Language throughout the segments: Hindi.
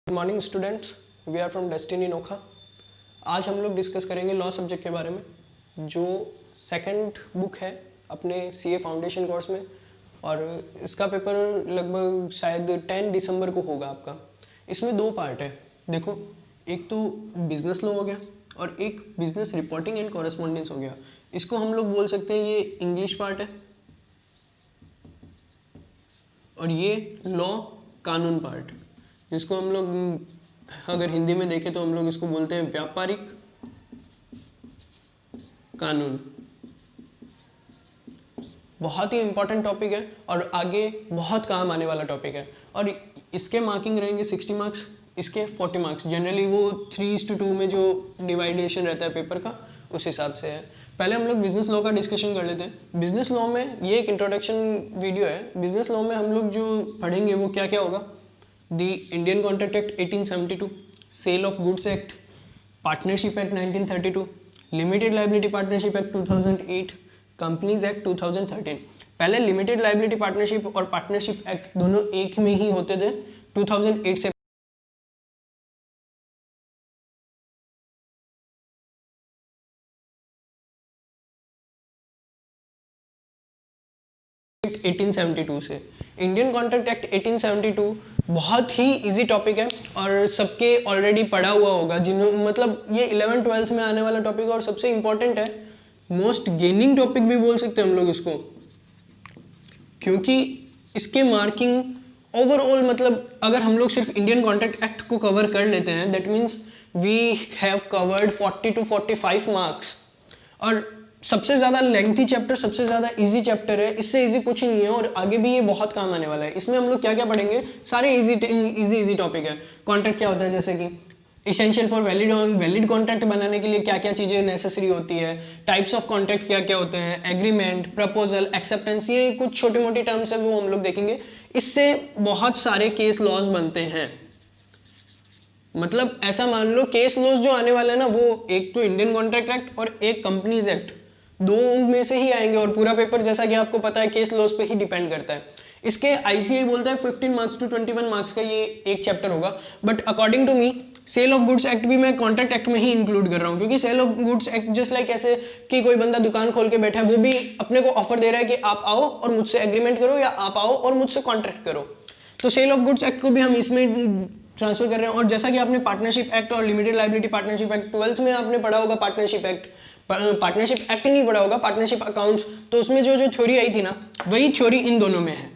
Good morning students, we are from Destiny Nokha. आज हम लोग डिस्कस करेंगे लॉ सब्जेक्ट के बारे में, जो सेकंड बुक है अपने सीए फाउंडेशन कोर्स में, और इसका पेपर लगभग शायद 10 दिसंबर को होगा आपका। इसमें दो पार्ट है। देखो, एक तो बिजनेस लॉ हो गया और एक बिजनेस रिपोर्टिंग एंड कॉरेस्पॉन्डेंस हो गया। इसको हम लोग बोल सकते हैं ये इंग्लिश पार्ट है, और ये लॉ कानून पार्ट, जिसको हम लोग अगर हिंदी में देखें तो हम लोग इसको बोलते हैं व्यापारिक कानून। बहुत ही इंपॉर्टेंट टॉपिक है और आगे बहुत काम आने वाला टॉपिक है। और इसके मार्किंग रहेंगे 60 मार्क्स, इसके 40 मार्क्स। जनरली वो 3:2 में जो डिवाइडेशन रहता है पेपर का, उस हिसाब से है। पहले हम लोग बिजनेस लॉ का डिस्कशन कर लेते हैं। बिजनेस लॉ में ये एक इंट्रोडक्शन वीडियो है। बिजनेस लॉ में हम लोग जो पढ़ेंगे वो क्या क्या होगा: the Indian contract act 1872, sale of goods act, partnership act 1932, limited liability partnership act 2008, companies act 2013। पहले लिमिटेड लाइबिलिटी पार्टनरशिप और पार्टनरशिप एक्ट दोनों एक में ही होते थे। 2008 से 1872 से। इंडियन कॉन्ट्रैक्ट एक्ट 1872 बहुत ही इजी टॉपिक है और सबके ऑलरेडी पढ़ा हुआ होगा, जिन्होंने मतलब ये 11th-12th में आने वाला टॉपिक है और सबसे इंपॉर्टेंट है, मोस्ट गेनिंग टॉपिक भी बोल सकते हैं हम लोग इसको, क्योंकि इसके मार्किंग ओवरऑल मतलब अगर हम लोग सिर्फ इंडियन कॉन्ट्रैक्ट एक्ट को कवर कर लेते हैं, that means we have covered 40 to 45 marks. और सबसे ज़्यादा लेंथी चैप्टर, सबसे ज़्यादा इजी चैप्टर है, इससे इजी कुछ नहीं है और आगे भी ये बहुत काम आने वाला है। इसमें हम लोग क्या क्या पढ़ेंगे, सारे इजी टॉपिक है। कॉन्ट्रैक्ट क्या होता है, जैसे कि इसेंशियल फॉर वैलिड कॉन्ट्रैक्ट बनाने के लिए क्या क्या चीज़ें नेसेसरी होती है, टाइप्स ऑफ कॉन्ट्रैक्ट क्या क्या होते हैं, एग्रीमेंट, प्रपोजल, एक्सेप्टेंस, ये कुछ छोटे मोटे टर्म्स है वो हम लोग देखेंगे। इससे बहुत सारे केस लॉज बनते हैं। मतलब ऐसा मान लो केस लॉज जो आने वाले हैं ना, वो एक तो इंडियन कॉन्ट्रैक्ट एक्ट और एक कंपनीज एक्ट, दो में से ही आएंगे। और पूरा पेपर जैसा कि आपको पता है केस लॉज पे ही डिपेंड करता है। इसके आईसीआई बोलता है 15 मार्क्स to 21 मार्क्स का ये एक चैप्टर होगा। But according to me sale of goods act भी मैं कॉन्ट्रैक्ट एक्ट में ही इंक्लूड कर रहा हूँ, क्योंकि sale of goods act just like ऐसे कि कोई बंदा दुकान खोल के बैठा है, वो भी अपने को ऑफर दे रहा है कि आप आओ और मुझसे एग्रीमेंट करो, या आप आओ और मुझसे कॉन्ट्रैक्ट करो। तो सेल ऑफ गुड्स एक्ट को भी हम इसमें ट्रांसफर कर रहे हैं। और जैसा कि आपने पार्टनरशिप एक्ट और limited liability partnership act 12th में आपने पढ़ा होगा, पार्टनरशिप एक्ट, पार्टनरशिप एक्ट नहीं पढ़ा होगा, पार्टनरशिप अकाउंट्स, तो उसमें जो जो थ्योरी आई थी ना, वही थ्योरी इन दोनों में है,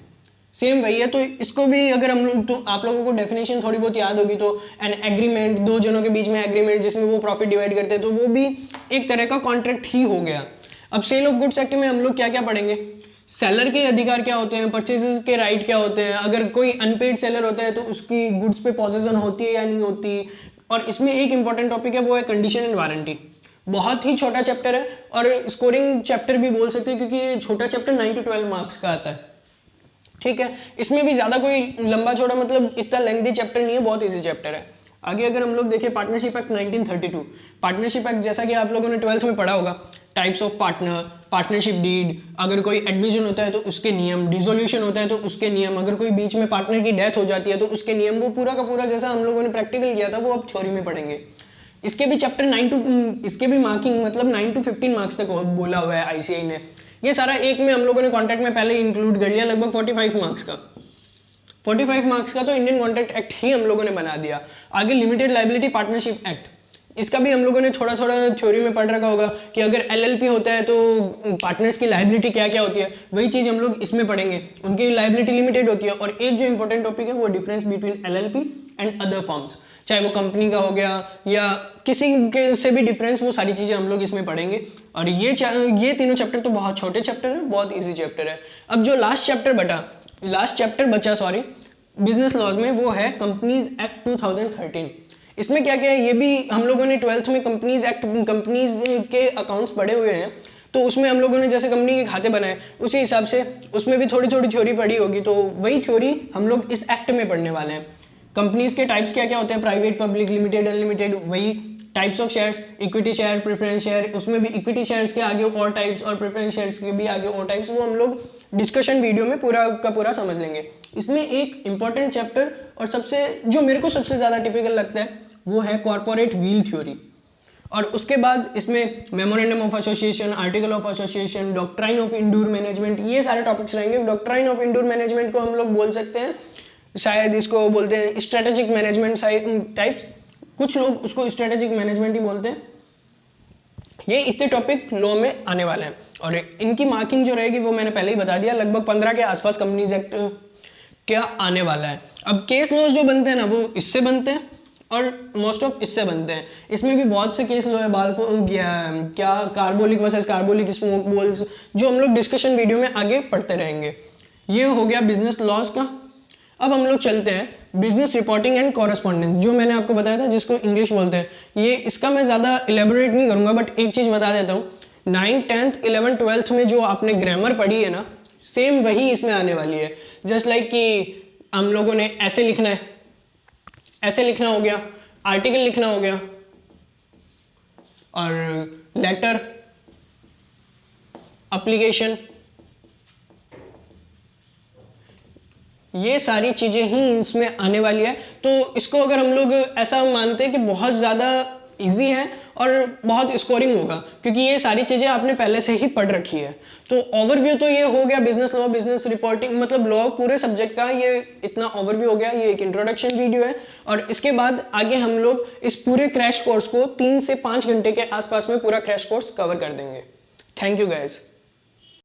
सेम वही है। तो इसको भी अगर हम लोग, तो आप लोगों को डेफिनेशन थोड़ी बहुत याद होगी, तो एन एग्रीमेंट, दो जनों के बीच में एग्रीमेंट जिसमें वो प्रॉफिट डिवाइड करते हैं, तो वो भी एक तरह का कॉन्ट्रैक्ट ही हो गया। अब सेल ऑफ गुड्स एक्ट में हम लोग क्या क्या पढ़ेंगे, सेलर के अधिकार क्या होते हैं, परचेजेस के राइट क्या होते हैं, अगर कोई अनपेड सेलर होता है तो उसकी गुड्स पे पॉसेशन होती है या नहीं होती। और इसमें एक इंपॉर्टेंट टॉपिक है, वो है कंडीशन एंड वारंटी। बहुत ही छोटा चैप्टर है और स्कोरिंग चैप्टर भी बोल सकते हैं, क्योंकि ये छोटा चैप्टर 9 to 12 मार्क्स का आता है। ठीक है, इसमें भी ज्यादा कोई लंबा चौड़ा मतलब इतना लेंथी चैप्टर नहीं है, बहुत इजी चैप्टर है। आगे अगर हम लोग देखें पार्टनरशिप एक्ट 1932, पार्टनरशिप एक्ट जैसा कि आप लोगों ने 12th में पढ़ा होगा, types of partner, partnership deed, अगर कोई एडमिशन होता है तो उसके नियम, डिसोल्यूशन होता है तो उसके नियम, अगर कोई बीच में पार्टनर की डेथ हो जाती है तो उसके नियम, वो पूरा का पूरा जैसा हम लोगों ने प्रैक्टिकल किया था वो अब थ्योरी में पढ़ेंगे। इसके भी चैप्टर इसके भी मार्किंग मतलब 9 to 15 मार्क्स तक बोला हुआ है आईसीआई ने। ये सारा एक में हम लोगों ने कॉन्ट्रैक्ट में पहले इंक्लूड कर लिया, लगभग 45 मार्क्स का। 45 मार्क्स का तो इंडियन कॉन्ट्रैक्ट एक्ट ही हम लोगों ने बना दिया। आगे लिमिटेड लाइबिलिटी पार्टनरशिप एक्ट, इसका भी हम लोगों ने थोड़ा थोड़ा थ्योरी में पढ़ रखा होगा कि अगर एलएलपी होता है तो पार्टनर्स की लाइबिलिटी क्या क्या होती है, वही चीज हम लोग इसमें पढ़ेंगे। उनकी लाइबिलिटी लिमिटेड होती है। और एक जो इंपॉर्टेंट टॉपिक है वो difference between LLP and other firms, चाहे वो कंपनी का हो गया या किसी के से भी डिफरेंस, वो सारी चीजें हम लोग इसमें पढ़ेंगे। और ये तीनों चैप्टर तो बहुत छोटे चैप्टर है, बहुत इजी चैप्टर है। अब जो लास्ट चैप्टर बचा बिजनेस लॉज में, वो है कंपनीज एक्ट 2013। इसमें क्या क्या है, ये भी हम लोगों ने 12th में कंपनीज एक्ट, कंपनीज के अकाउंट्स पढ़े हुए हैं, तो उसमें हम लोगों ने जैसे कंपनी के खाते बनाए, उसी हिसाब से उसमें भी थोड़ी थोड़ी थ्योरी पढ़ी होगी, तो वही थ्योरी हम लोग इस एक्ट में पढ़ने वाले हैं। कंपनीज के टाइप्स क्या क्या होते हैं, प्राइवेट, पब्लिक, लिमिटेड, अनलिमिटेड, वही types of shares, equity share, preference share, उसमें भी इक्विटी शेयर्स के आगे और टाइप्स और प्रेफरेंस शेयर्स के भी आगे और टाइप्स, वो हम लोग डिस्कशन वीडियो में पूरा का पूरा समझ लेंगे। इसमें एक इंपॉर्टेंट चैप्टर और सबसे जो मेरे को सबसे ज़्यादा टिपिकल लगता है वो है कॉर्पोरेट व्हील थ्योरी। और उसके बाद इसमें memorandum of association, article of association, doctrine of indoor management, ये सारे टॉपिक्स रहेंगे। डॉक्ट्राइन ऑफ इंडूर मैनेजमेंट को हम लोग बोल सकते हैं, शायद इसको बोलते हैं स्ट्रेटेजिक मैनेजमेंट टाइप्स, कुछ लोग उसको स्ट्रेटेजिक मैनेजमेंट ही बोलते हैं। ये इतने टॉपिक लॉ में आने वाले हैं और इनकी मार्किंग जो रहेगी वो मैंने पहले ही बता दिया, लगभग 15 के आसपास कंपनीज एक्ट क्या आने वाला है। अब केस लॉज जो बनते हैं ना वो इससे बनते हैं और मोस्ट ऑफ इससे बनते हैं। इसमें भी बहुत से केस लॉ है, क्या carbolic versus carbolic smoke balls, जो हम लोग डिस्कशन वीडियो में आगे पढ़ते रहेंगे। ये हो गया बिजनेस लॉज का। अब हम लोग चलते हैं बिजनेस रिपोर्टिंग एंड कॉरेस्पॉन्डेंस, जो मैंने आपको बताया था जिसको इंग्लिश बोलते हैं। ये इसका मैं ज़्यादा इलेबोरेट नहीं करूँगा, बट एक चीज़ बता देता हूँ, 9th 10th 11th 12th में जो आपने ग्रामर पढ़ी है ना, सेम वही इसमें आने वाली है। जस्ट लाइक कि हम लोगों ने ऐसे लिखना है, ऐसे लिखना हो गया, आर्टिकल लिखना हो गया, और लेटर, एप्लीकेशन, ये सारी चीजें ही इसमें आने वाली है। तो इसको अगर हम लोग ऐसा मानते हैं कि बहुत ज़्यादा इजी है और बहुत स्कोरिंग होगा, क्योंकि ये सारी चीज़ें आपने पहले से ही पढ़ रखी है। तो ओवरव्यू तो ये हो गया बिजनेस लॉ, बिजनेस रिपोर्टिंग, मतलब लॉ पूरे सब्जेक्ट का ये इतना ओवरव्यू हो गया। ये एक इंट्रोडक्शन वीडियो है और इसके बाद आगे हम लोग इस पूरे क्रैश कोर्स को 3 से 5 घंटे के आसपास में पूरा क्रैश कोर्स कवर कर देंगे। Thank you guys.